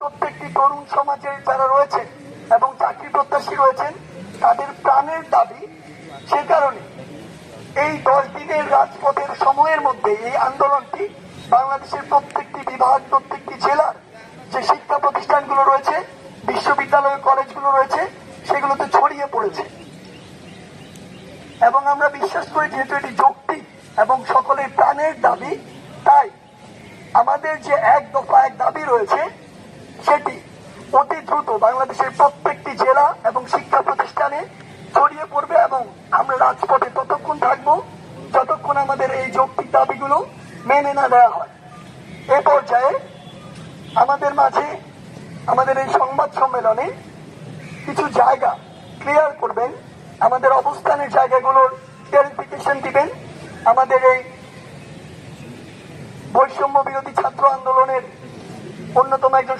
প্রত্যেকটি তরুণ সমাজের যারা রয়েছে এবং চাকরি প্রত্যাশী রয়েছেন তাদের প্রাণের দাবি। সে কারণে এই 10 দিনের রাজপথের সময়ের মধ্যে এই আন্দোলনটি বাংলাদেশের প্রত্যেকটি বিভাগ, প্রত্যেকটি জেলার যে শিক্ষা প্রতিষ্ঠানগুলো রয়েছে, বিশ্ববিদ্যালয়, কলেজগুলো রয়েছে, সেগুলোতে ছড়িয়ে পড়েছে। এবং আমরা বিশ্বাস করি যেহেতু এটি যৌক্তিক এবং সকলের প্রাণের দাবি, তাই আমাদের যে এক দফা এক দাবি রয়েছে সেটি অতি দ্রুত বাংলাদেশের প্রত্যেকটি জেলা এবং শিক্ষা প্রতিষ্ঠানে ছড়িয়ে পড়বে এবং আমরা রাজপথে ততক্ষণ থাকবো যতক্ষণ আমাদের এই যৌক্তিক দাবিগুলো মেনে না দেওয়া হয়। এ পর্যায়ে আমাদের মাঝে আমাদের এই সংবাদ সম্মেলনে কিছু জায়গা ক্লিয়ার করবেন, আমাদের অবস্থানের জায়গাগুলোর ক্লারিফিকেশন দিবেন। আমাদের এই বৈষম্য বিরোধী ছাত্র আন্দোলনের অন্যতম একজন